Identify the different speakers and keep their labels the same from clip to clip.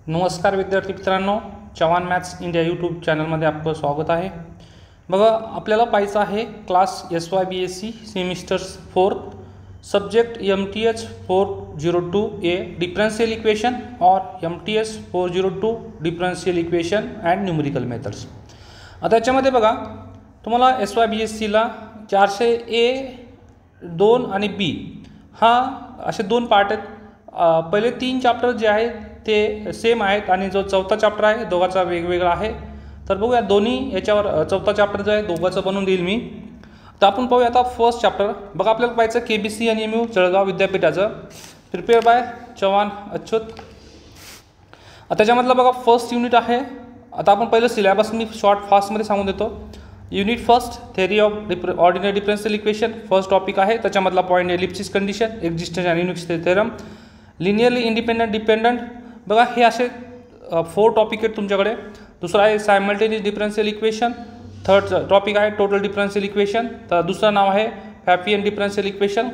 Speaker 1: नमस्कार विद्यार्थी मित्रांनो, चव्हाण मॅथ्स इंडिया यूट्यूब चॅनलमध्ये आपलं स्वागत आहे। बघा, आपल्याला पाहायचं आहे class SYBSc semesters 4th subject MTH 402A differential equation और MTH 402 differential equation and numerical methods. आता याच्यामध्ये बघा, तुम्हाला SYBScला 400A 2 आणि B हा असे दोन पार्ट आहेत। पहिले 3 चॅप्टर जे आहेत ते सेम आहेत आणि जो चौथा चॅप्टर आहे दोघांचा वेगवेगळा आहे। तर बघूया, दोन्ही याच्यावर चौथा चॅप्टर जो आहे दोघांचं बनवून देईल मी। तर आपण पाहूया आता फर्स्ट चॅप्टर। बघा, आपल्याला पाहायचं KBC आणि MU जळगाव विद्यापीठाचं, प्रिपेअर बाय चव्हाण अच्युत। त्याच्यामधलं बघा फर्स्ट युनिट आहे। आता आपण पहिलं सिलेबस मी शॉर्ट फास्टमध्ये सांगून देतो। Unit first theory of ordinary differential equation first topic आहे। त्याच्यामधला पॉईंट आहे लिप्सिस कंडिशन, एक्झिस्टन्स आणि Unix theorem, linearly independent dependent. बघा, हे असे 4 टॉपिक आहेत तुमच्याकडे। दुसरा आहे simultaneous differential equation, third topic आहे टोटल डिफरेंशियल इक्वेशन, तर दुसरं नाव आहे फॅपियन डिफरेंशियल इक्वेशन।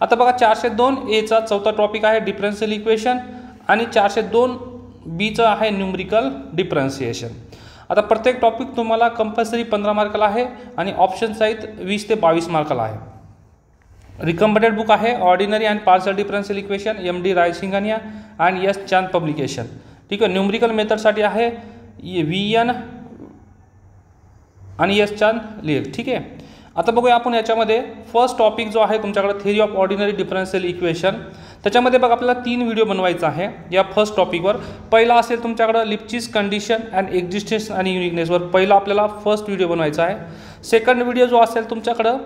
Speaker 1: आता बघा, 402A चौथा टॉपिक आहे डिफरेंशियल इक्वेशन आणि 402B आहे न्यूमेरिकल डिफरेंशिएशन। आता प्रत्येक टॉपिक तुम्हाला कंपल्सरी 15 मार्काला आहे आणि ऑप्शन्स आहेत 20 ते 22 मार्काला आहे। रिकमेंडेड बुक आहे ordinary and partial differential equation MD रायसिंघानिया आणि S चांद पब्लिकेशन। ठीक आहे, न्यूमेरिकल मेथडसाठी आहे VN आणि S चांद लेख। ठीक आहे, आता बघूया आपण याच्यामध्ये फर्स्ट टॉपिक जो आहे तुमच्याकडे theory of ordinary differential equation. त्याच्यामध्ये बघा, आपल्याला 3 व्हिडिओ बनवायचा आहे या फर्स्ट टॉपिकवर। पहिला असेल तुमच्याकडे लिप्सिस कंडिशन अँड एक्झिस्टन्स आणि युनिकनेसवर, पहिला आपल्याला फर्स्ट व्हिडिओ बनवायचा आहे। सेकंड व्हिडिओ जो असेल तुमच्याकडं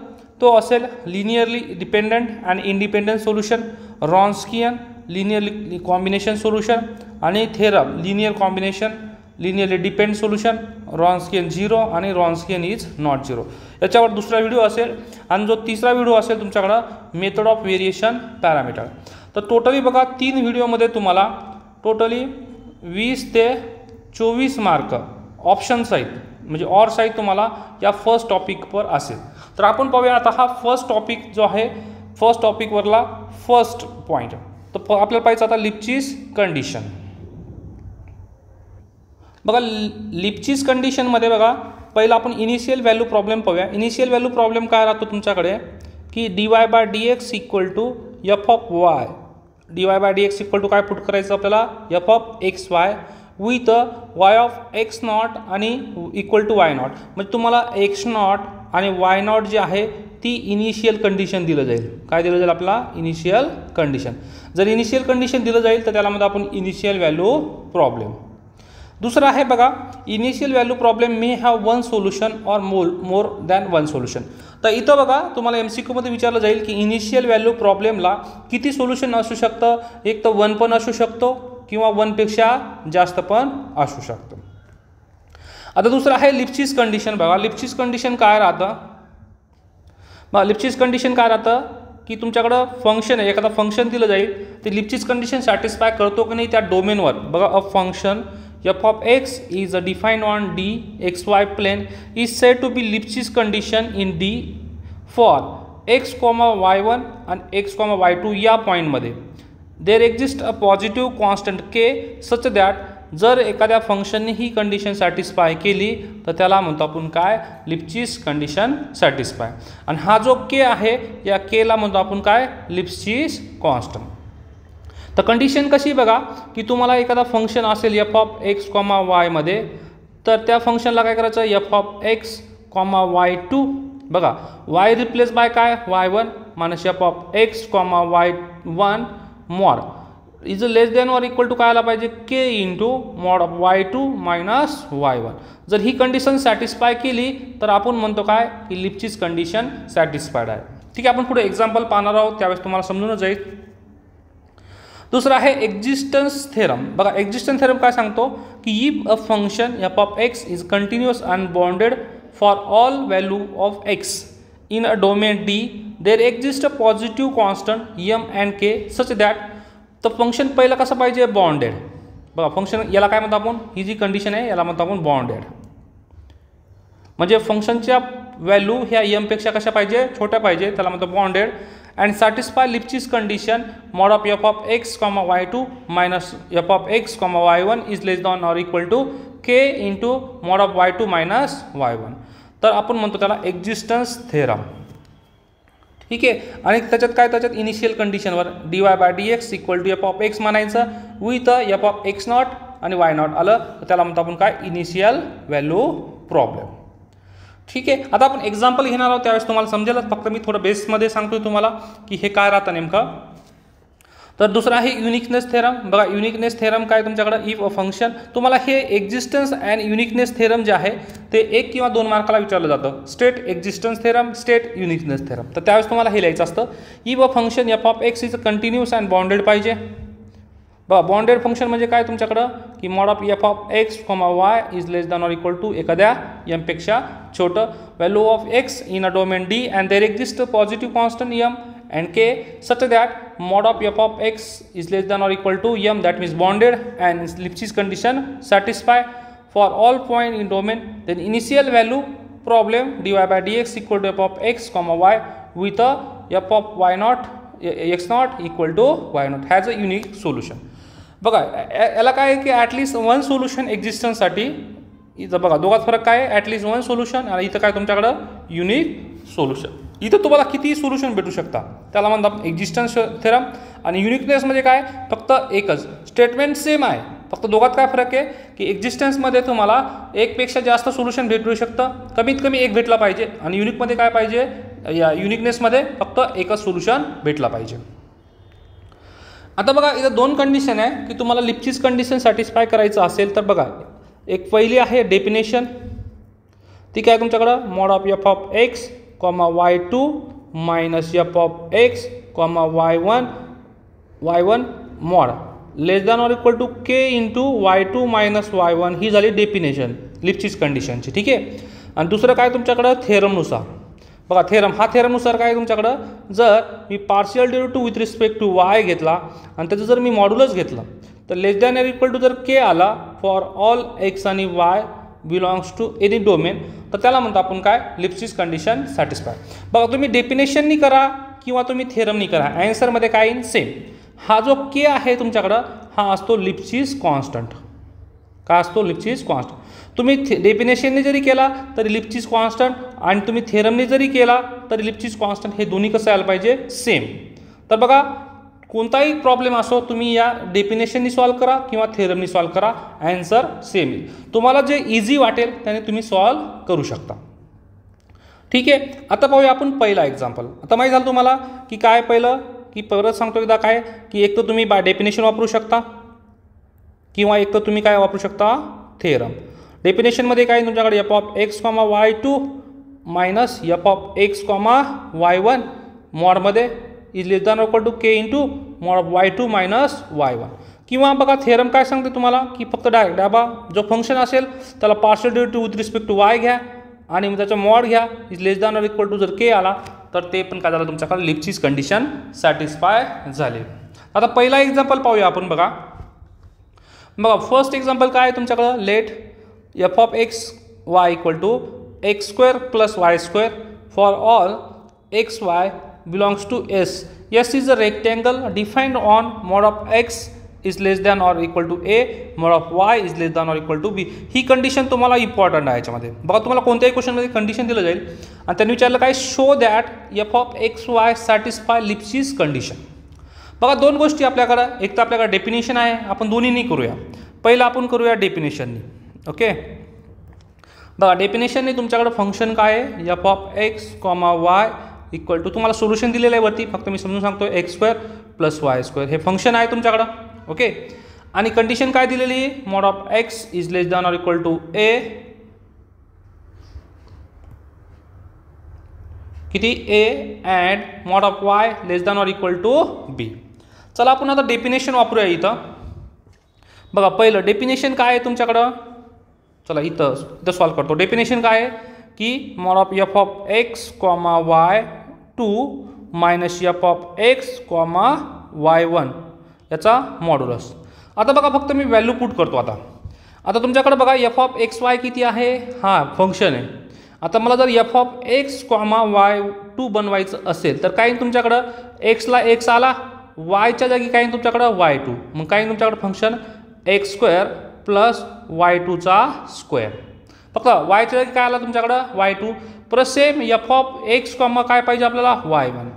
Speaker 1: तो असेल linearly dependent and independent solution, Wronskian linear combination solution आणि theorem linear combination linearly depend solution, Wronskian 0 आणि रॉन्स्कियन इज नॉट 0 याच्यावर दुसरा व्हिडिओ असेल। आणि जो तिसरा व्हिडिओ असेल तुमच्याकडं मेथड ऑफ व्हेरिएशन पॅरामीटर। तर टोटली बघा, 3 व्हिडिओमध्ये तुम्हाला टोटली 20 ते 24 मार्क ऑप्शन्स आहेत, म्हणजे ऑर साईड तुम्हाला या फर्स्ट टॉपिकवर असेल। तर आपण पाहूया आता हा फर्स्ट टॉपिक जो आहे, फर्स्ट टॉपिकवरला फर्स्ट पॉईंट। तर आपल्याला पाहिजे आता लिप्सिस कंडिशन। बघा, लिप्सिस कंडिशनमध्ये बघा, पहिला आपण इनिशियल व्हॅल्यू प्रॉब्लेम पाहूया। इनिशियल व्हॅल्यू प्रॉब्लेम काय राहतो तुमच्याकडे की dy/dx equal to f(y). dy/dx equal to काय पुट करायचं आपल्याला f(xy) विथ y(x0) आणि इक्वल टू y0। म्हणजे तुम्हाला x0 आणि y0 जी आहे ती इनिशियल कंडिशन दिलं जाईल। काय दिलं जाईल आपल्याला? Initial condition. जर इनिशियल कंडिशन दिलं जाईल तर त्याला म्हणतो आपण इनिशियल व्हॅल्यू प्रॉब्लेम। दुसरा आहे बघा, initial value problem may have 1 solution और मोर दॅन 1 सोल्युशन। तर इथं बघा, तुम्हाला MCQ मध्ये विचारलं जाईल की इनिशियल व्हॅल्यू प्रॉब्लेमला किती सोल्युशन असू शकतं। एक तर 1 पण असू शकतो किंवा 1 पेक्षा जास्त पण असू शकतं। आता दुसरं आहे लिप्सिस कंडिशन। बघा, लिप्सिस कंडिशन काय राहतं? बघा, लिप्सिस कंडिशन काय राहतं की तुमच्याकडं फंक्शन आहे, एखादा फंक्शन दिलं जाईल, ते लिप्सिस कंडिशन सॅटिस्फाय करतो की नाही त्या डोमेनवर। बघा, a function f(x) is defined on dxy plane is said to be Lipschitz condition in D for x, y1 and x, y2 या पॉईंटमध्ये there exists a positive constant k such that जर एखाद्या फंक्शनने ही condition satisfy केली तर त्याला म्हणतो आपण काय? लिप्सिस कंडिशन सॅटिस्फाय। आणि हा जो k आहे या k ला म्हणतो आपण काय? लिप्सिस कॉन्स्टंट। तर कंडिशन कशी बघा की तुम्हाला एखादा फंक्शन असेल f(x, y) मध्ये, तर त्या फंक्शनला काय करायचं? f(x, y2) बघा, y रिप्लेस बाय काय? y1 minus f(x, y1) mod is less than और इक्वल टू काय आला पाहिजे? k into mod of y2 minus y1। जर ही कंडिशन सॅटिस्फाय केली तर आपण म्हणतो काय की लिप्सिस कंडिशन सॅटिस्फाईड आहे। ठीक आहे, आपण पुढे एक्झाम्पल पाहणार आहोत, त्यावेळेस तुम्हाला समजूनच जाईल। दुसरा आहे एक्झिस्टन्स थेरम। बघा, एक्झिस्टन्स थेरम काय सांगतो की if a function f(x) is continuous and bounded for all value of x in a domain D there exist a positive constant m and k such that तर function पहिलं कसं पाहिजे? Bounded. बघा, function याला काय म्हणतो आपण? ही जी कंडिशन आहे याला म्हणतो आपण बाउंडेड। म्हणजे फंक्शनच्या व्हॅल्यू ह्या m पेक्षा कशा पाहिजे? छोट्या पाहिजे, त्याला म्हणतो bounded. and satisfy Lipschitz condition mod of f of x comma y2 minus f of x comma y1 is less than or equal to k into mod of y2 minus y1. तर आपण म्हणतो त्याला existence theorem. ठीक आहे. आणि त्याच्यात काय, त्याच्यात इनिशियल कंडिशनवर dy by dx equal to F of X म्हणायचं with F of X not आणि वाय नॉट आलं तर त्याला म्हणतो आपण काय, इनिशियल व्हॅल्यू प्रॉब्लेम. ठीक आहे. आता आपण एक्झाम्पल घेणार आहोत त्यावेळेस तुम्हाला समजेल. फक्त मी थोडं बेसमध्ये सांगतोय तुम्हाला की हे काय राहतं नेमकं. तर दुसरं आहे युनिकनेस थेरम. बघा युनिकनेस थेरम काय तुमच्याकडं, इफ अ फंक्शन, तुम्हाला हे एक्झिस्टन्स अँड युनिकनेस थेरम जे आहे ते 1 किंवा 2 मार्काला विचारलं जातं. State existence theorem, state uniqueness theorem. तर त्यावेळेस तुम्हाला हे लिहायचं असतं, if a function F of x is continuous and bounded पाहिजे. बघा बाउंडेड फंक्शन म्हणजे काय तुमच्याकडं, की mod of F of x comma Y is less than or equal to एखाद्या एम पेक्षा छोटं, value of X in a domain D and there exist positive constant M and k such that mod of f of x is less than or equal to m, that means bounded and Lipschitz condition satisfy for all point in domain, then initial value problem dy by dx equal to f of x comma y with a f of y naught x naught equal to y naught has a unique solution. बघा याला काय आहे की at least one solution एक्झिस्टन्ससाठी. इथं बघा दोघात फरक काय आहे, ॲटलिस्ट वन सोल्युशन आणि इथं काय तुमच्याकडं युनिक सोल्युशन. इथं तुम्हाला किती सोल्युशन भेटू शकता त्याला म्हणतात एक्झिस्टन्स थेरम. आणि युनिकनेस म्हणजे काय, फक्त एकच स्टेटमेंट सेम आहे, फक्त दोघात काय फरक आहे की एक्झिस्टन्समध्ये तुम्हाला एकपेक्षा जास्त सोल्युशन भेटू शकतं, कमीत कमी एक भेटला पाहिजे. आणि युनिकमध्ये काय पाहिजे, या युनिकनेसमध्ये फक्त एकच सोल्युशन भेटला पाहिजे. आता बघा इथं 2 कंडिशन आहे की तुम्हाला लिप्चिस कंडिशन सॅटिस्फाय करायचं असेल तर बघा, एक पहिली आहे डेफिनेशन. ती काय तुमच्याकडं, mod of F of x comma y2 minus F of x comma y1 mod less than or equal to K into y2 minus y1 ही झाली डेफिनेशन लिप्चिस कंडिशनची. ठीक आहे. आणि दुसरं काय तुमच्याकडं, थेरमनुसार. बघा थेरम, हा थेरमनुसार काय तुमच्याकडं, जर मी partial derivative with respect to y घेतला आणि त्याचं जर मी मॉड्युलस घेतलं तर less than or equal to जर के आला फॉर ऑल एक्स आणि Y belongs to any domain तर त्याला म्हणतो आपण काय, लिप्चिस कंडिशन सॅटिस्फाय. बघा तुम्ही डेफिनेशननी करा किंवा तुम्ही थेरमनी करा, ॲन्सरमध्ये काय येईल, सेम. हा जो के आहे तुमच्याकडं हा असतो लिप्चिस कॉन्स्टंट. काय असतो, लिप्चिस कॉन्स्टंट. तुम्ही डेफिनेशनने जरी केला तरी लिप्चिस कॉन्स्टंट आणि तुम्ही थेरमने जरी केला तरी लिप्चिस कॉन्स्टंट, हे दोन्ही कसं यायला पाहिजे, सेम. तर बघा कोणताही प्रॉब्लेम असो तुम्ही या डेफिनेशननी सॉल्व करा किंवा थेरमनी सॉल्व करा, ॲन्सर सेम येईल. तुम्हाला जे इझी वाटेल त्याने तुम्ही सॉल्व करू शकता. ठीक आहे. आता पाहूया आपण पहिला एक्झाम्पल. आता माहीत झालं तुम्हाला की काय, पहिलं की परत सांगतो एकदा काय, की एक तर तुम्ही बाय डेफिनेशन वापरू शकता किंवा एक तर तुम्ही काय वापरू शकता, थेरम. डेफिनेशनमध्ये काय तुमच्याकडे F of x comma y2 minus F of x comma y1 मॉडमध्ये is less than equal to K into mod of y2 minus y1. किंवा बघा थेरम काय सांगते तुम्हाला की फक्त डाबा जो फंक्शन असेल त्याला partial derivative with respect to y घ्या आणि मग त्याचा मॉड घ्या, is less than equal to जर के आला तर ते पण काय झालं तुमच्याकडे, लिप्चिस कंडिशन सॅटिस्फाय झाली. आता पहिला एक्झाम्पल पाहूया आपण. बघा फर्स्ट एक्झाम्पल काय आहे तुमच्याकडं, let F of x Y equal to X square plus Y square for all X Y belongs to S. S is a rectangle defined on mod of x is less than or equal to A, mod of y is less than or equal to B. He condition तुम्हाला important आहे याच्यामध्ये. बघा तुम्हाला कोणत्याही क्वेश्चनमध्ये condition दिलं जाईल आणि त्यांनी विचारलं काय, show that F of x Y satisfy Lipschitz condition. बघा 2 गोष्टी आपल्याकडं, एक तर आपल्याकडे डेफिनेशन आहे, आपण दोन्हीनी करूया. पहिलं आपण करूया डेफिनेशननी. ओके. बघा डेफिनेशनने तुमच्याकडे फंक्शन काय आहे, F of x comma Y equal to, तुम्हाला सोल्युशन दिलेलं आहे वरती, फक्त मी समजून सांगतो, X square plus Y square हे फंक्शन आहे तुमच्याकडं. ओके. आणि कंडिशन काय दिलेली आहे, mod of x is less than or equal to A, किती, A and mod of Y less than or equal to B. चला आपण आता डेफिनेशन वापरूया इथं. बघा पहिलं डेफिनेशन काय आहे तुमच्याकडं, चला इथं सॉल्व करतो. डेफिनेशन काय आहे की mod of F of x comma Y 2 minus F of x comma y1 याचा मॉड्युलस. आता बघा फक्त मी व्हॅल्यू पुट करतो. आता तुमच्याकडे बघा एफ ऑफ एक्स वाय किती आहे, हा फंक्शन आहे आता मला जर F of x comma Y two बनवायचं असेल तर काय तुमच्याकडं एक्सला एक्स आला, वायच्या जागी काय तुमच्याकडं वाय टू, मग काय तुमच्याकडं function X square plus Y टूचा स्क्वेअर. फक्त वायच्या जागी काय आला तुमच्याकडं वाय टू, परत same F of x comma काय पाहिजे आपल्याला वाय वन.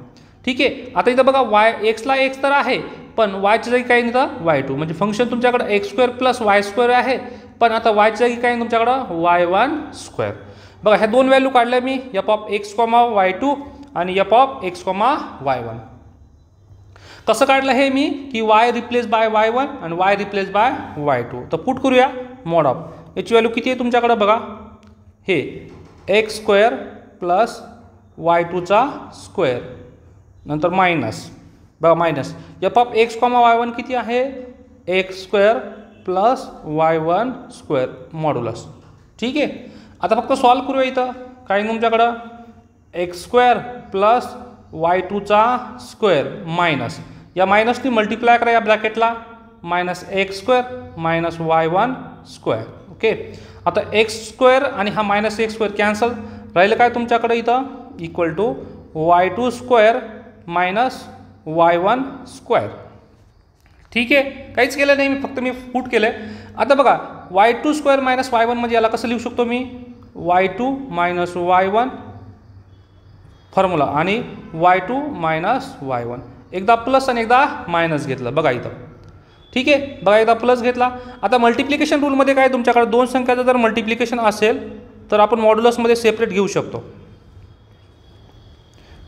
Speaker 1: ठीक आहे. आता इथं बघा वाय एक्सला एक्स तर आहे पण वायच्या जागी काय नाही तर वाय टू, म्हणजे फंक्शन तुमच्याकडं X square plus Y square आहे पण आता वायच्या जागी काय तुमच्याकडं वाय वन स्क्वेअर. बघा ह्या दोन व्हॅल्यू काढल्या मी F of x comma Y two आणि F of x comma Y one. कसं काढलं हे मी की Y replace by Y one आणि Y replace by Y two. तर पुट करूया मॉड ऑफ. याची व्हॅल्यू किती आहे तुमच्याकडं बघा, हे एक्स स्क्वेअर प्लस वाय टूचा स्क्वेअर नंतर मायनस, बघा minus F of x comma Y one किती आहे x square plus Y one square modulus. ठीक आहे. आता फक्त सॉल्व करूया. इथं काय तुमच्याकडं एक्स स्क्वेअर प्लस वाय टूचा स्क्वेअर मायनस या मायनसनी मल्टिप्लाय करा या ब्रॅकेटला minus X square minus Y one square. Okay. आता एक्स स्क्वेअर आणि हा मायनस एक्स स्क्वेअर कॅन्सल राहिलं काय तुमच्याकडे इथं equal to Y two square minus Y one square. ठीक आहे. काहीच केलं नाही मी, फक्त मी पुट केलं आहे. आता बघा Y two square minus Y one म्हणजे याला कसं लिहू शकतो मी Y two minus Y one formula आणि Y two minus Y one, एकदा प्लस आणि एकदा मायनस घेतलं बघा इथं. ठीक आहे. बघा एकदा प्लस घेतला. आता मल्टिप्लिकेशन रूलमध्ये काय तुमच्याकडे दोन संख्याचं जर मल्टिप्लिकेशन असेल तर आपण मॉड्युलसमध्ये सेपरेट घेऊ शकतो.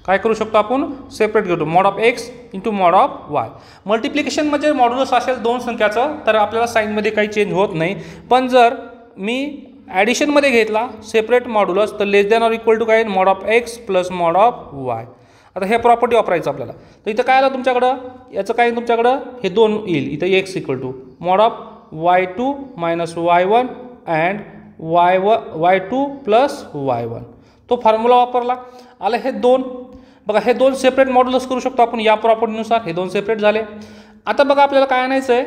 Speaker 1: काय करू शकतो आपण सेपरेट घेतो mod of X into mod of Y. Multiplication म्हणजे मॉड्युलस असेल दोन संख्याचं तर आपल्याला साईनमध्ये काही चेंज होत नाही. पण जर मी ॲडिशनमध्ये घेतला सेपरेट मॉड्युलस तर less than or equal to काय mod of x plus mod of Y. आता हे प्रॉपर्टी वापरायचं आपल्याला. तर इथं काय आलं तुमच्याकडं याचं काय तुमच्याकडं हे दोन येईल इथं X equal to mod of Y two minus Y one and Y two plus Y one. तो फॉर्म्युला वापरला. आलं हे दोन. बघा हे दोन सेपरेट मॉड्युलस करू शकतो आपण या प्रॉपर्टीनुसार. हे दोन सेपरेट झाले. आता बघा आपल्याला काय आणायचं आहे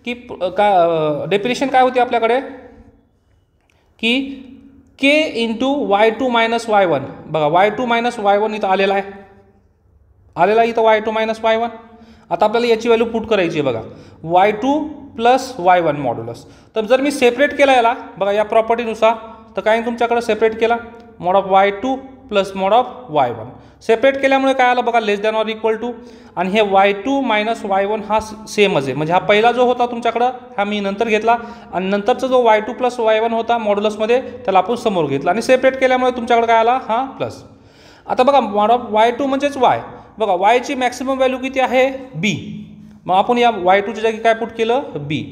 Speaker 1: की डेफिनेशन काय होती आपल्याकडे की K into Y two minus Y one. बघा Y two minus Y one इथं आलेला आहे इथं Y two minus Y one. आता आपल्याला याची व्हॅल्यू पुट करायची आहे बघा Y two plus Y one modulus. तर जर मी सेपरेट केला याला बघा या प्रॉपर्टीनुसार तर काय तुमच्याकडे सेपरेट केला mod of Y two plus mod of Y one. Separate केल्यामुळे काय आलं बघा less than or equal to आणि हे Y two minus Y one हा सेमच आहे. म्हणजे हा पहिला जो होता तुमच्याकडं हा मी नंतर घेतला आणि नंतरचा जो Y two plus Y one होता मॉड्युलसमध्ये त्याला आपण समोर घेतला आणि सेपरेट केल्यामुळे तुमच्याकडे काय आला हा प्लस. आता बघा मॉड ऑफ वाय टू म्हणजेच वाय. बघा वायची मॅक्सिमम व्हॅल्यू किती आहे बी. मग आपण या वाय टूच्या जागी काय पुट केलं बी.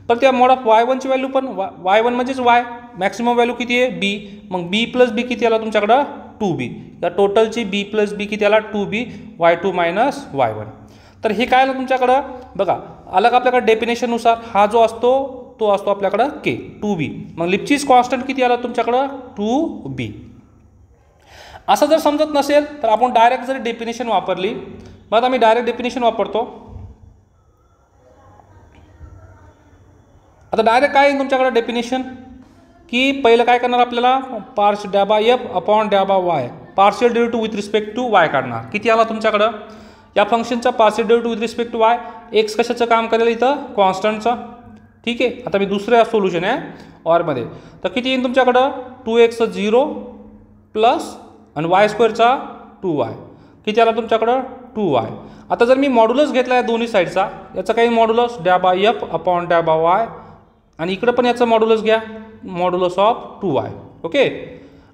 Speaker 1: पण त्या मॉड ऑफ वाय वनची व्हॅल्यू पण वाय वन म्हणजेच वाय मॅक्सिमम व्हॅल्यू किती आहे बी. मग बी प्लस बी किती आला तुमच्याकडं टू बी. या टोटलची बी प्लस बी किती आला two B Y two minus Y one. तर हे काय आलं तुमच्याकडं बघा आलं का आपल्याकडे डेफिनेशननुसार हा जो असतो तो असतो आपल्याकडं के टू बी. मग लिपचीज कॉन्स्टंट किती आला तुमच्याकडं टू बी. असं जर समजत नसेल तर आपण डायरेक्ट जरी डेफिनेशन वापरली मग आता मी डायरेक्ट डेफिनेशन वापरतो. आता डायरेक्ट काय तुमच्याकडे डेफिनेशन की पहिलं काय करणार आपल्याला पार्श डॅ बाय एफ अपॉन डॅ बाय Y partial derivative with respect to Y काढणार. किती आला तुमच्याकडं या फंक्शनचा partial derivative with respect to Y. X कशाचं काम करेल इथं कॉन्स्टंटचं. ठीक आहे. आता मी दुसऱ्या सोल्युशन आहे ऑरमध्ये तर किती येईल तुमच्याकडं 2x 0 प्लस आणि वाय स्क्वेअरचा 2y किती आला तुमच्याकडं 2y. आता जर मी मॉड्युलस घेतला आहे दोन्ही साईडचा याचा काही मॉड्युलस डॅ बाय एफ अपॉन डॅ बाय वाय आणि इकडं पण याचं मॉड्युलस घ्या मॉड्युलस ऑफ 2y. ओके.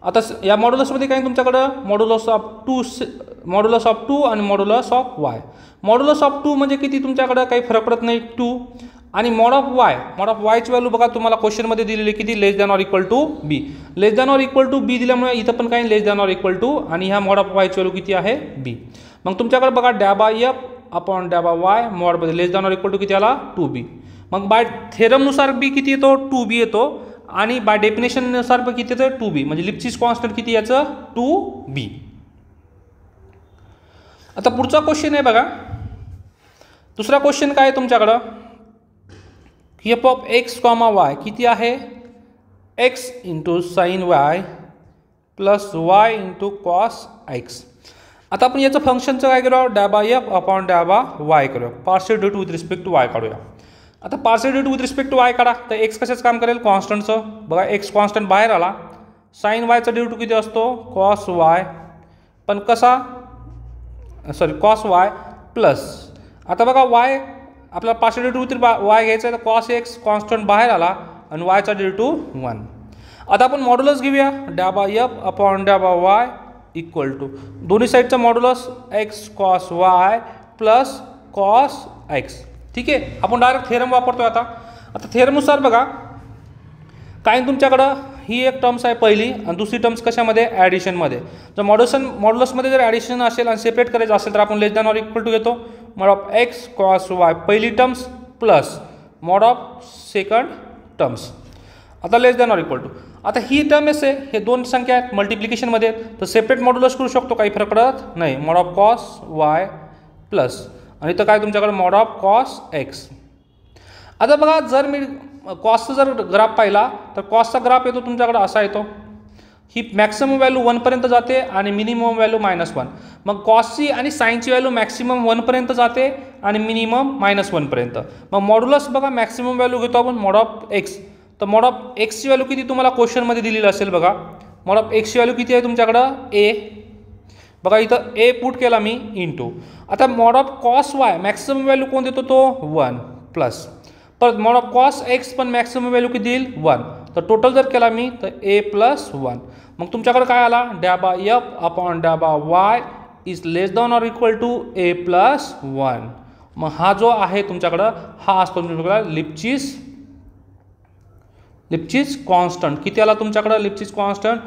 Speaker 1: आता या मॉड्युलसमध्ये काय तुमच्याकडं मॉड्युलस ऑफ 2 आणि modulus of Y. Modulus of 2 म्हणजे किती तुमच्याकडं काही फरक पडत नाही 2 आणि मॉड ऑफ वायची व्हॅल्यू बघा तुम्हाला क्वेश्चनमध्ये दिलेली किती less than or equal to B. Less than or equal to B दिल्यामुळे इथं पण काही less than or equal to आणि ह्या मॉड ऑफ वायची व्हॅल्यू किती आहे बी. मग तुमच्याकडे बघा डॅ बाय एफ अपॉन डॅ बाय वाय मॉडमध्ये less than or equal to किती आला 2b. मग बाय थेरमनुसार बी किती येतो 2b येतो आणि बाय डेफिनेशननुसार पण किती येतं 2b. म्हणजे लिपचीज कॉन्स्टंट किती याचं 2b. आता पुढचा क्वेश्चन आहे बघा. दुसरा क्वेश्चन काय आहे तुमच्याकडं F of x comma Y किती आहे X into sine Y plus Y into cos X. आता आपण याचं फंक्शनचं काय करूया, डॅबा एफ अपॉन डॅबा वाय करूया. Partial derivative with respect to Y काढूया. आता partial derivative with respect to Y काढा. तर एक्स कशाचं काम करेल, कॉन्स्टंटचं. बघा एक्स कॉन्स्टंट बाहेर आला. साईन वायचा डेरिव्हेटिव्ह किती असतो, कॉस वाय, पण कसा, सॉरी कॉस वाय प्लस. आता बघा वाय आपल्याला पार्शियल डेरिव्हेटिव्ह विथ वाय घ्यायचा आहे, तर कॉस एक्स कॉन्स्टंट बाहेर आला आणि वायचा डेरिव्हेटिव्ह 1. आता आपण मॉड्युलस घेऊया, डॅबा एफ अपॉन डॅबा वाय इक्वल टू दोन्ही साईडचा modulus X cos Y plus cos X. ठीक आहे, आपण डायरेक्ट थेरम वापरतोय. आता थेरमनुसार बघा काय तुमच्याकडं ही एक टर्म्स आहे पहिली आणि दुसरी टर्म्स कशामध्ये, ॲडिशनमध्ये. जर मॉड्युलसमध्ये जर ॲडिशन असेल आणि सेपरेट करायचं असेल तर आपण less than or equal to घेतो. Mod of X cos Y पहिली terms plus mod of second terms. आता less than or equal to. आता ही टर्म आहे, हे दोन संख्या आहेत मल्टिप्लिकेशनमध्ये, तर सेपरेट मॉड्युलस करू शकतो, काही फरक पडत नाही. Mod of cos Y plus आणि इथं काय तुमच्याकडे मॉड ऑफ कॉस एक्स. आता बघा जर मी कॉसचा जर ग्राफ पाहिला तर कॉसचा ग्राफ येतो तुमच्याकडे असा येतो. ही मॅक्सिमम व्हॅल्यू 1पर्यंत जाते आणि मिनिमम व्हॅल्यू -1. मग कॉसची आणि साईनची व्हॅल्यू मॅक्सिमम 1पर्यंत जाते आणि मिनिमम -1पर्यंत. मग मॉड्युलस बघा मॅक्सिमम व्हॅल्यू घेतो आपण मॉड ऑफ एक्स. तर मॉड ऑफ एक्सची व्हॅल्यू किती तुम्हाला क्वेश्चनमध्ये दिलेली असेल बघा. मॉड ऑफ एक्सची व्हॅल्यू किती आहे तुमच्याकडं, ए. बघा इथं ए पुट केला मी इंटू. आता mod of cos Y maximum value कोण देतो तो 1 प्लस. परत मॉड ऑफ कॉस एक्स पण मॅक्सिमम व्हॅल्यू किती देईल 1. तर टोटल जर केला मी तर ए प्लस 1. मग तुमच्याकडे काय आला, डॅबा एफ अपॉन डॅबा Y is less than or equal to A plus 1. मग हा जो आहे तुमच्याकडं हा असतो तुमच्याकडं लिप्चिस कॉन्स्टंट. किती आला तुमच्याकडं लिप्चिस कॉन्स्टंट,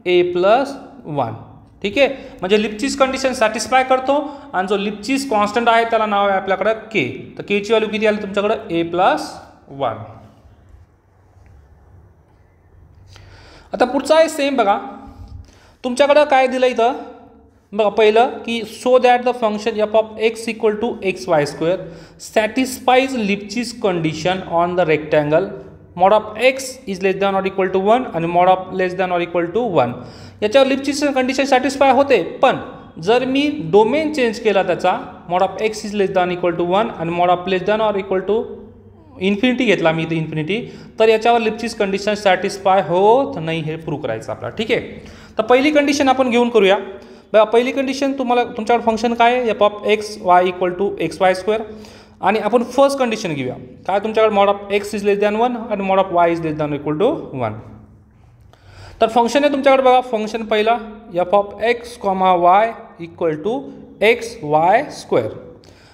Speaker 1: ए प्लस 1. ठीक आहे, म्हणजे लिप्चिस कंडिशन सॅटिस्फाय करतो आणि जो लिप्चिस कॉन्स्टंट आहे त्याला नाव आहे आपल्याकडं के. तर केची व्हॅल्यू किती आली तुमच्याकडं, ए प्लस 1. आता पुढचा आहे सेम. बघा तुमच्याकडं काय दिलं इथं, बघा पहिलं की so that the function F of x equal to x Y square satisfies Lipschitz condition on the rectangle mod of x is less than or equal to 1 आणि mod of less than or equal to 1. याच्यावर लिप्चिस condition satisfy होते, पण जर मी domain change केला त्याचा mod of x is less than equal to 1 आणि mod of less than or equal to infinity घेतला मी इथे इन्फिनिटी, तर याच्यावर लिप्चिस कंडिशन सॅटिस्फाय होत नाही, हे प्रूव्ह करायचं आपल्याला. ठीक आहे, तर पहिली कंडिशन आपण घेऊन करूया. बघा पहिली कंडिशन तुम्हाला तुमच्याकडे फंक्शन काय आहे, F of x Y equal to x Y square. आणि आपण फर्स्ट कंडिशन घेऊया, काय तुमच्याकडे mod of x is less than 1 आणि mod of Y is less than equal to 1. तर फंक्शन आहे तुमच्याकडे बघा, फंक्शन पहिला F of x comma Y equal to x Y square.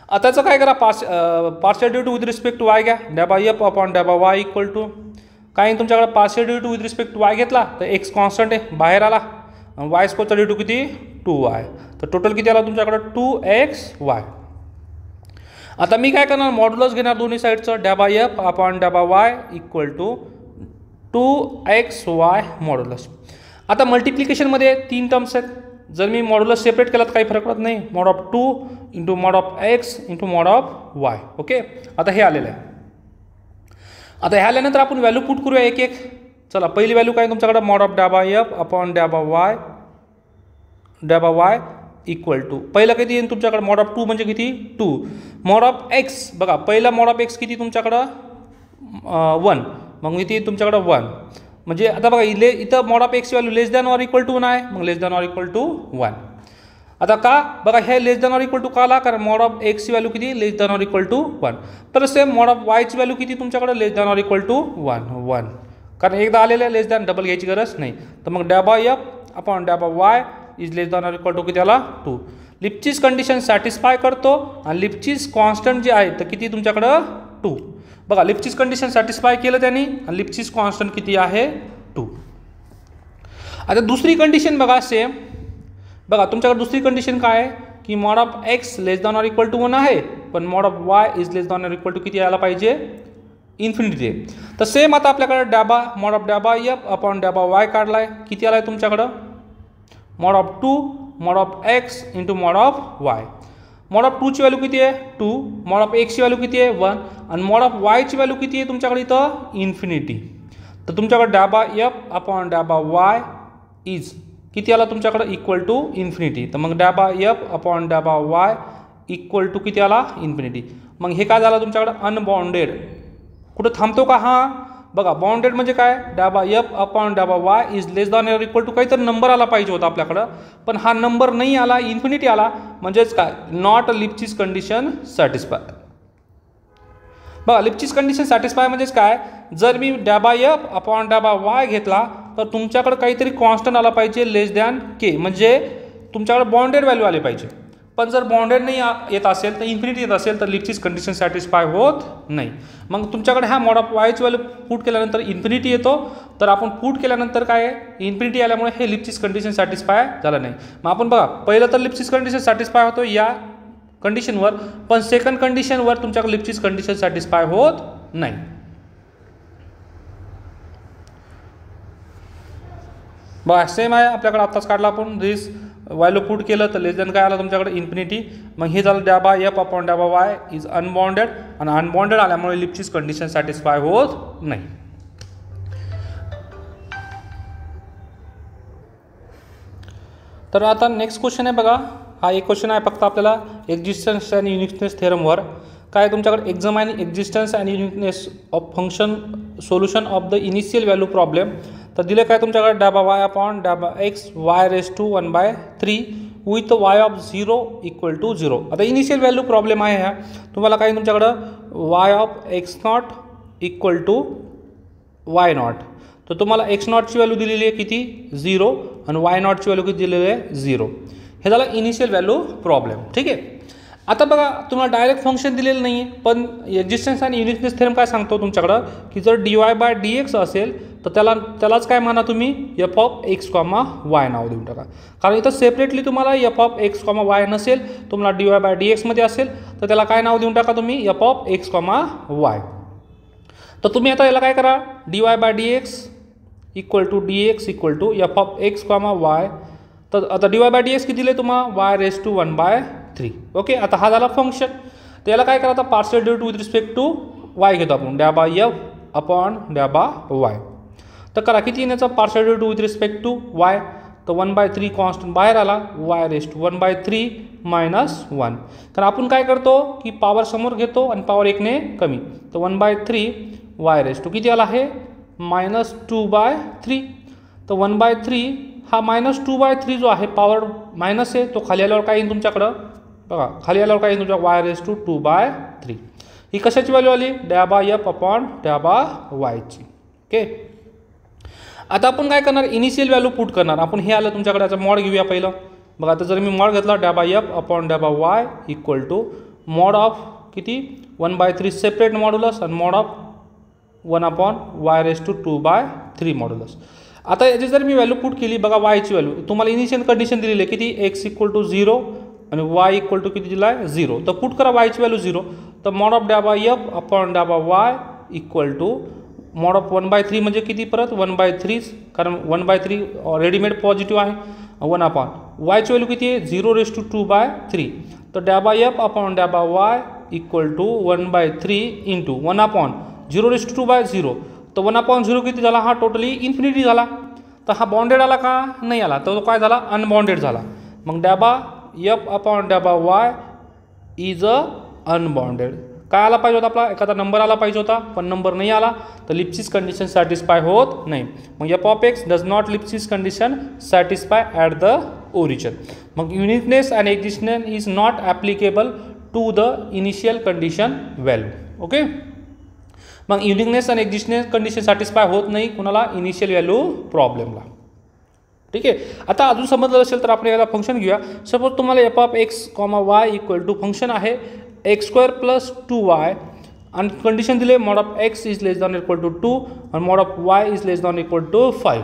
Speaker 1: आताचं काय करा, partial derivative with respect to Y घ्या, डॅबा एफ अपॉन डॅबा वाय इक्वल टू काय तुमच्याकडे partial derivative with respect to Y घेतला तर एक्स कॉन्स्टंट आहे बाहेर आला आणि वाय स्क्वेअरचा डेरिव्हेटिव्ह किती 2y. तर टोटल किती आला तुमच्याकडे 2xy. आता मी काय करणार, मॉड्युलस घेणार दोन्ही साईडचं, डॅबा एफ अपॉन डॅबा Y equal to 2xy modulus. आता मल्टिप्लिकेशनमध्ये 3 टर्म्स आहेत, जर मी मॉड्युलस सेपरेट केला तर काही फरक पडत नाही. Mod of 2 into mod of X into mod of Y. Okay, आता हे आलेलं आहे. आता ह्या आल्यानंतर आपण व्हॅल्यू पुट करूया एक एक. चला पहिली व्हॅल्यू काय तुमच्याकडे, मॉड ऑफ डॅबा एफ अपॉन डॅबा वाय इक्वल टू पहिला किती येईल तुमच्याकडे, मॉड ऑफ 2 म्हणजे किती 2. मॉड ऑफ एक्स बघा, पहिला मॉड ऑफ एक्स किती तुमच्याकडं 1, मग इथे तुमच्याकडं 1. म्हणजे आता बघा इथं mod of X value less than or equal to 1 आहे, मग less than or equal to 1. आता का बघा, हे less than or equal to का आला, कारण मॉड ऑफ एक्सची व्हॅल्यू किती less than or equal to 1. तर सेम मॉड ऑफ वायची व्हॅल्यू किती तुमच्याकडे less than or equal to 1, कारण एकदा आलेलं आहे लेस दॅन, डबल घ्यायची गरज नाही. तर मग डॅबा एफ अपॉन डॅबा Y is less than or equal to किती आला 2. लिप्चिस कंडिशन सॅटिस्फाय करतो आणि लिप्चिस कॉन्स्टंट जे आहे तर किती तुमच्याकडं 2. बघा लिप्चिस कंडिशन सॅटिस्फाय केलं त्यांनी आणि लिप्चिस कॉन्स्टंट किती आहे 2. आता दुसरी कंडिशन बघा सेम. बघा तुमच्याकडे दुसरी कंडिशन काय आहे की mod of X less than or equal to 1 आहे, पण mod of Y is less than or equal to किती यायला पाहिजे इन्फिनिटी. तर सेम आता आपल्याकडे मॉड ऑफ डॅबा एफ अपॉन डॅबा वाय काढलाय, किती आलाय तुमच्याकडं mod of 2 mod of X into mod of Y. Mod of 2 ची व्हॅल्यू किती आहे 2, मॉड ऑफ एक्सची व्हॅल्यू किती आहे 1 आणि मॉड ऑफ वायची व्हॅल्यू किती आहे तुमच्याकडे इथं इन्फिनिटी. तर तुमच्याकडे डॅबा एफ अपॉन डॅबा वाय इज किती आला तुमच्याकडे इक्वल टू इन्फिनिटी. तर मग डॅबा एफ अपॉन डॅबा वाय इक्वल टू किती आला इन्फिनिटी. मग हे काय झालं तुमच्याकडे अनबाउंडेड. कुठं थांबतो का हा बघा. बाउंडेड म्हणजे काय डॅबा एफ अपॉन डॅबा Y is less than or equal to काहीतरी नंबर आला पाहिजे होता आपल्याकडं, पण हा नंबर नाही आला, इन्फिनिटी आला. म्हणजेच काय नॉट लिप्सिस कंडिशन सॅटिस्फाय. बघा लिप्सिस कंडिशन सॅटिस्फाय म्हणजेच काय, जर मी डॅबा एफ अपॉन डॅबा वाय घेतला तर तुमच्याकडे काहीतरी कॉन्स्टंट आला पाहिजे लेस दॅन के, म्हणजे तुमच्याकडे बाउंडेड व्हॅल्यू आली पाहिजे. पण जर बाउंडेड नाही येत असेल तर इन्फिनिटी येत असेल तर लिप्सिस कंडिशन सॅटिस्फाय होत नाही. मग तुमच्याकडे ह्या मॉड ऑफ वायची व्हॅल्यू पुट केल्यानंतर इन्फिनिटी येतो, तर आपण पुट केल्यानंतर काय आहे इन्फिनिटी आल्यामुळे हे लिप्सिस कंडिशन सॅटिस्फाय झालं नाही. मग आपण बघा पहिलं तर लिप्सिस कंडिशन सॅटिस्फाय होतो या कंडिशनवर, पण सेकंड कंडिशनवर तुमच्याकडे लिप्सिस कंडिशन सॅटिस्फाय होत नाही. बघा सेम आहे आपल्याकडे आत्ताच काढला आपण. दिस व्हॅल्यू पुट केलं तर लेस दॅन काय आलं तुमच्याकडे इन्फिनिटी. मग हे झालं डॅबा एफ अपॉन डॅबा वाय इज अनबाउंडेड, आणि अनबाउंडेड आल्यामुळे लिप्सिस कंडिशन सॅटिस्फाय होत नाही. तर आता नेक्स्ट क्वेश्चन आहे बघा. हा एक क्वेश्चन आहे फक्त आपल्याला एक्झिस्टन्स अँड युनिकनेस थेरमवर. काय तुमच्याकडे examine existence and uniqueness of function solution of the initial value problem. तर दिले काय तुमच्याकडे डॅबा वाय अपॉन डॅबा X Y raise to 1/3 with Y of 0 equal to 0. आता इनिशियल व्हॅल्यू प्रॉब्लेम आहे ह्या. तुम्हाला काय तुमच्याकडं Y of X not equal to Y not. तर तुम्हाला एक्स नॉटची व्हॅल्यू दिलेली आहे किती 0 आणि वाय नॉटची व्हॅल्यू किती दिलेली आहे 0. हे झालं इनिशियल व्हॅल्यू प्रॉब्लेम. ठीक आहे. आता बघा तुम्हाला डायरेक्ट फंक्शन दिलेलं नाही आहे, पण एक्झिस्टन्स आणि युनिकनेस थेरम काय सांगतो तुमच्याकडं की जर dy/dx असेल तर त्यालाच काय म्हणा तुम्ही F of x comma Y नाव देऊन टाका. कारण इथं सेपरेटली तुम्हाला F of x comma Y नसेल, तुम्हाला dy/dx मध्ये असेल तर त्याला काय नाव देऊन टाका तुम्ही F of x comma Y. तर तुम्ही आता याला काय करा dy/dx equal to dx equal to F of x comma Y. तर आता dy/dx किती दिले तुम्हाला वाय रेस टू 1/3. ओके. आता हा झाला फंक्शन. तर याला काय करा आता partial derivative with respect to Y घेतो आपण डॅबा एफ अपॉन डॅबा वाय. तर करा किती येण्याचा partial derivative with respect to Y. तर 1/3 कॉन्स्टंट बाहेर आला वाय रेस टू 1/3 मायनस 1. तर आपण काय करतो की पॉवर समोर घेतो आणि पॉवर 1ने कमी. तर 1/3 वाय रेस टू किती आला आहे -2/3. तर 1/3 हा -2/3 जो आहे पॉवर मायनस आहे तो खाली आल्यावर काय येईल तुमच्याकडं बघा. खाली आल्यावर काय येईल तुमच्या वाय रेस टू 2/3. ही कशाची व्हॅल्यू आली डॅबा एफ अपॉन डॅबा वायची. ओके. आता आपण काय करणार इनिशियल व्हॅल्यू पुट करणार. आपण हे आलं तुमच्याकडे याचा मॉड घेऊया पहिलं. बघा आता जर मी मॉड घेतला डॅबा एफ अपॉन डॅबा Y equal to mod of किती 1/3 सेपरेट मॉड्युलस आणि mod of 1 upon Y raise to 2/3 modulus. आता याची जर मी व्हॅल्यू पुट केली बघा वायची व्हॅल्यू तुम्हाला इनिशियल कंडिशन दिलेली आहे किती एक्स इक्वल टू 0 आणि वाय इक्वल टू किती दिला आहे 0. तर पुट करा वायची व्हॅल्यू 0. तर मॉड ऑफ डॅबा एफ अपॉन डॅबा Y equal to mod of 1/3 म्हणजे किती परत 1/3 कारण 1/3 रेडीमेड पॉझिटिव्ह आहे 1 अपॉन वायची व्हॅल्यू किती आहे 0 रेस टू 2/3. तर डॅबा एफ अपॉन डॅबा Y equal to 1/3 into 1 upon 0 raise to 2/0. तर 1/0 किती झाला हा टोटली इन्फिनिटी झाला. तर हा बाउंडेड आला का नाही आला तर तो काय झाला अनबाउंडेड झाला. मग डॅबा एफ अपॉन डॅबा वाय इज अ अनबाउंडेड. काय आला पाहिजे होता आपला एखादा नंबर आला पाहिजे होता पण नंबर नाही आला तर लिप्सिस कंडिशन सॅटिस्फाय होत नाही. मग F of X does not Lipschitz condition satisfy at the origin. मग uniqueness and existence is not applicable to the initial condition value. Okay. मग युनिकनेस आणि एक्झिस्टन्स कंडिशन सॅटिस्फाय होत नाही कुणाला इनिशियल व्हॅल्यू प्रॉब्लेमला. ठीक आहे. आता अजून समजलं असेल तर आपण याला फंक्शन घेऊया. सपोज तुम्हाला F of x comma Y equal to function आहे x² + 2y आणि कंडिशन दिले mod of x is less than equal to 2 आणि mod of Y is less than equal to 5.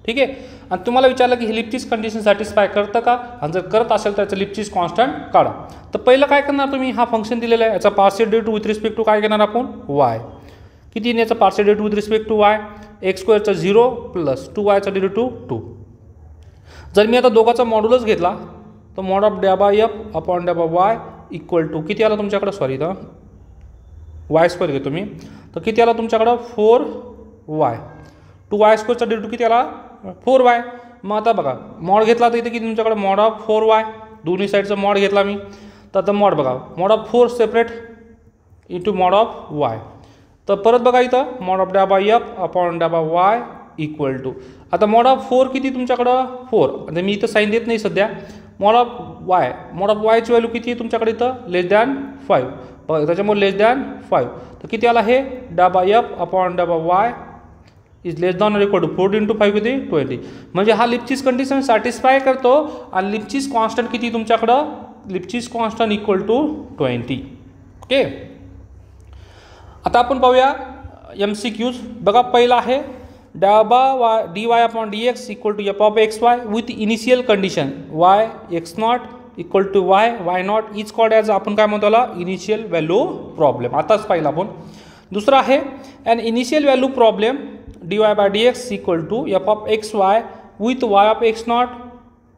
Speaker 1: ठीक आहे. आणि तुम्हाला विचारलं की हे लिप्सिस कंडिशन सॅटिस्फाय करतं का आणि जर करत असेल तर त्याचं लिप्सिस कॉन्स्टंट काढा. तर पहिलं काय करणार तुम्ही हा फंक्शन दिलेला आहे याचा partial derivative with respect to काय घेणार आपण वाय. किती येण्याचा partial derivative with respect to Y x² चा 0 + 2y चा डेरिव्हेटिव्ह 2. जर मी आता दोघाचा मॉड्युलस घेतला तर मॉड ऑफ डॅबा एफ अपॉन डॅबा वाय इक्वल टू किती आला तुमच्याकडं सॉरी तर y² घेतो मी. तर किती आला तुमच्याकडं 4y. 2y² चा डेरिव्हेटिव्ह किती आला 4y. मग आता बघा मॉड घेतला तर इथे किती तुमच्याकडे मॉड ऑफ 4y, दोन्ही साईडचा मॉड घेतला मी तर आता मॉड बघा mod of 4 separate into mod of y. तर परत बघा इथं मॉड ऑफ डॅबा एफ अपॉन डॅबा वाय इक्वल टू आता मॉड ऑफ 4 किती तुमच्याकडं 4. आता मी इथं साईन देत नाही सध्या. मॉड ऑफ वायची व्हॅल्यू किती आहे तुमच्याकडे इथं लेस दॅन 5 बघा त्याच्यामुळे लेस दॅन 5 तर किती आला हे डॅबा एफ अपॉन डॅबा Y is less than or equal to 4 into 5 किती 20. म्हणजे हा लिप्चिस कंडिशन सॅटिस्फाय करतो आणि लिप्चिस कॉन्स्टंट किती तुमच्याकडं Lipschitz constant equal to 20. Okay. आता आपण पाहूया MCQs. बघा पहिला आहे डॅबा dy upon dx equal to F of x Y with initial condition y x0 equal to y0 is called as आपण काय म्हणतो त्याला इनिशियल व्हॅल्यू प्रॉब्लेम. आताच पाहिला आपण. दुसरा आहे an initial value problem dy by dx equal to F of x Y with y of x0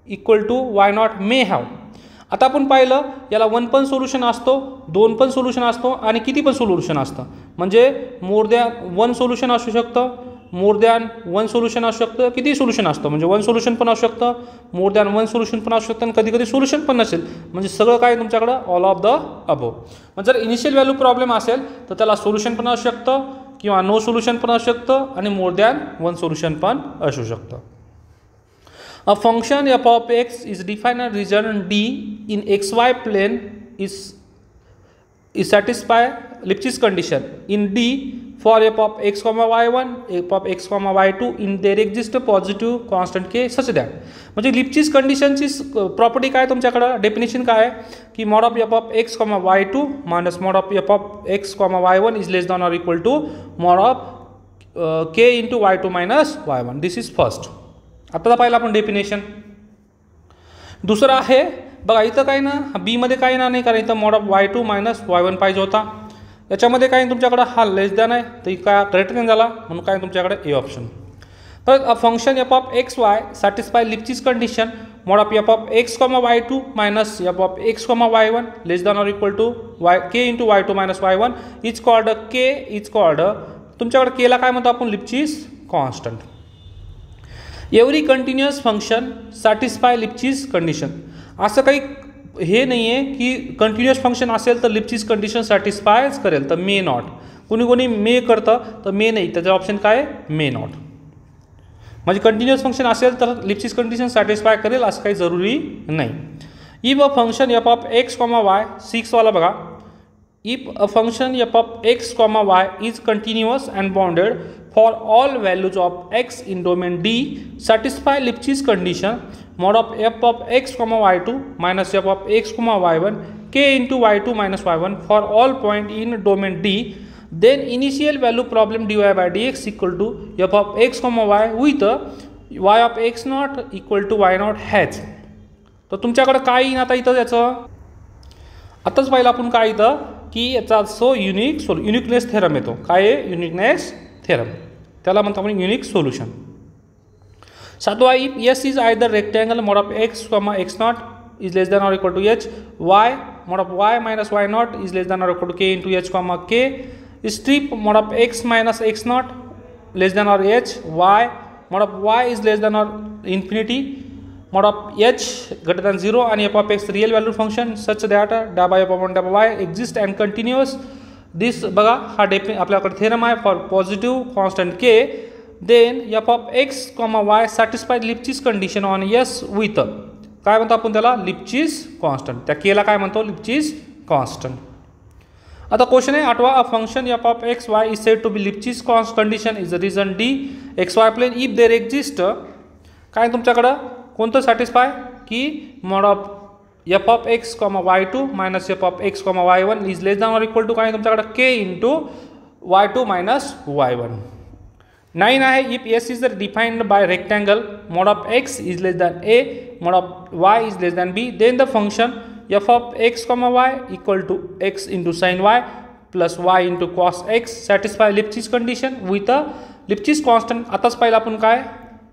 Speaker 1: equal to y0 may have. आता आपण पाहिलं याला 1 पण सोल्युशन असतो, 2 पण सोल्युशन असतो आणि किती पण सोल्युशन असतं. म्हणजे मोर दॅन 1 सोल्युशन असू शकतं, मोर दॅन 1 सोल्युशन असू शकतं, किती सोल्युशन असतं म्हणजे 1 सोल्युशन पण असू शकतं, मोर दॅन 1 सोल्युशन पण असू शकतं आणि कधी कधी सोल्युशन पण नसेल. म्हणजे सगळं काय तुमच्याकडं ऑल ऑफ द अबोव. मग जर इनिशियल व्हॅल्यू प्रॉब्लेम असेल तर त्याला सोल्युशन पण असू शकतं किंवा नो सोल्युशन पण असू शकतं आणि मोर दॅन 1 सोल्युशन पण असू शकतं. A function f of x is defined in region D in xy plane is satisfy Lipschitz condition in D for f of x comma y1 f of x comma y2 in there exist a positive constant k such that म्हणजे लिप्चिस कंडिशनची property काय तुमच्याकडं definition काय आहे की mod of F of x comma y2 minus mod of F of x comma y1 is less than or equal to mod of k into y2 minus y1. This is first. आता पाहिलं आपण definition. दुसरं आहे बघा इथं काय ना बी मध्ये काय ना नाही कारण इथं mod of y2 minus y1 पाहिजे होता. याच्यामध्ये काय तुमच्याकडे हा लेस दॅन आहे तर काय ग्रेटर दॅन झाला म्हणून काय तुमच्याकडे ए ऑप्शन. परत a function F of x Y satisfy Lipschitz condition mod of F of x comma y2 minus F of x comma y1 less than or equal to k into y2 minus y1 is called k is called तुमच्याकडे केला काय म्हणतो आपण Lipschitz constant. Every continuous function satisfy Lipschitz condition. असं काही हे नाही आहे की कंटिन्युअस फंक्शन असेल तर लिप्चिस कंडिशन सॅटिस्फायच करेल तर मे नॉट. कोणी कोणी मे करतं तर मे नाही त्याचा ऑप्शन काय मे नॉट. म्हणजे कंटिन्युअस फंक्शन असेल तर लिप्चिस कंडिशन सॅटिस्फाय करेल असं काही जरुरी नाही. If a function F of x comma Y 6 वाला बघा. If a function f of x comma y is continuous and bounded for all values of x in domain D, satisfy Lipschitz condition mod of f of x comma y2 minus f of x comma y1 k into y2 minus y1 for all point in domain D, then initial value problem dy by dx equal to f of x comma y with y of x naught equal to y naught has. तर तुमच्याकडे काय येईल आता इथं याचं आताच पाहिलं आपण काय इथं की याचा युनिकनेस थेरम येतो. काय आहे युनिकनेस थेरम त्याला म्हणतो आपण युनिक सोल्युशन. सातवा if S is either rectangle mod of x comma X not is less than or equal to H Y mod of Y minus Y not is less than or equal to K into H comma K strip mod of X minus X not less than or H Y mod of Y is less than or infinity mod of h greater than 0 and f of x real value function such that डॅबा f upon डॅबा y exist and continuous. this बघा हा आपल्याकडे theorem आहे for positive constant k then f of x y satisfy Lipschitz condition on s with काय म्हणतो आपण त्याला लिप्चिस constant. त्या केला काय म्हणतो लिप्चिस कॉन्स्टंट. आता क्वेश्चन आहे 8वा. A function f of x y is said to be Lipschitz condition is the region D xy plane if there exist काय तुमच्याकडं कोणतं सॅटिस्फाय की mod of F of x comma y2 minus F of x comma y1 is less than or equal to काय तुमच्याकडे k into y2 minus y1. 9 आहे if S is defined by rectangle mod of x is less than a mod of y is less than b then the function F of x comma y equal to x into sine y plus y into cos x satisfy Lipschitz condition with a Lipschitz constant. आताच पाहिलं आपण काय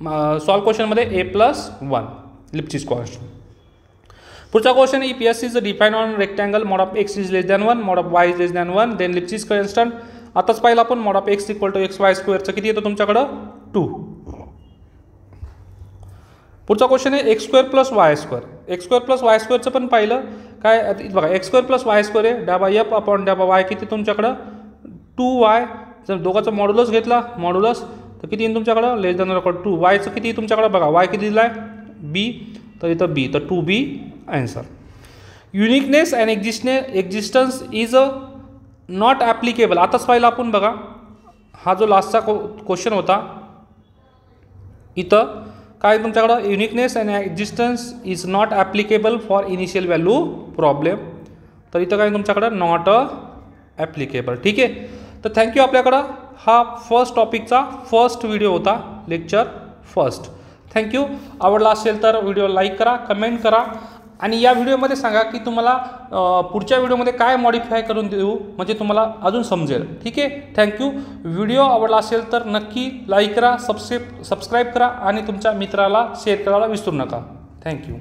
Speaker 1: solve क्वेश्चनमध्ये a+1 Lipschitz constant. पुढचा question if S is define on rectangle mod of x is less than 1 mod of Y is less than 1 then Lipschitz constant. आताच पाहिलं आपण mod of x equal to x y स्क्वेअरचं किती येतं तुमच्याकडं 2. पुढचा question आहे x square plus Y square. X square plus y स्क्वेअरचं पण पाहिलं काय बघा, x square plus Y square आहे डॅबा एफ अपॉन डॅबा वाय किती तुमच्याकडं 2y. जर दोघांचा मॉड्युलस घेतला मॉड्युलस तर किती येईल तुमच्याकडं लेस दॅन इक्वल टू वायचं किती तुमच्याकडं बघा वाय किती दिला आहे बी, तर इथं बी, तर 2b answer. Uniqueness and existence is not applicable. आताच पाहिलं आपण बघा, हा जो लास्टचा क्वेश्चन होता इथं काय तुमच्याकडं uniqueness and existence is not applicable for initial value problem. तर इथं काय तुमच्याकडं नॉट ॲप्लिकेबल. ठीक आहे, तर थँक्यू. आपल्याकडं हा फर्स्ट टॉपिकचा फर्स्ट व्हिडिओ होता, लेक्चर फर्स्ट. थँक्यू. आवडला असेल तर व्हिडिओ लाईक करा, कमेंट करा आणि या व्हिडिओमध्ये सांगा की तुम्हाला पुढच्या व्हिडिओमध्ये काय मॉडिफाय करून देऊ म्हणजे तुम्हाला अजून समजेल. ठीक आहे, थँक्यू. व्हिडिओ आवडला असेल तर नक्की लाईक करा, सबस्क्राईब करा आणि तुमच्या मित्राला शेअर करायला विसरू नका. थँक्यू.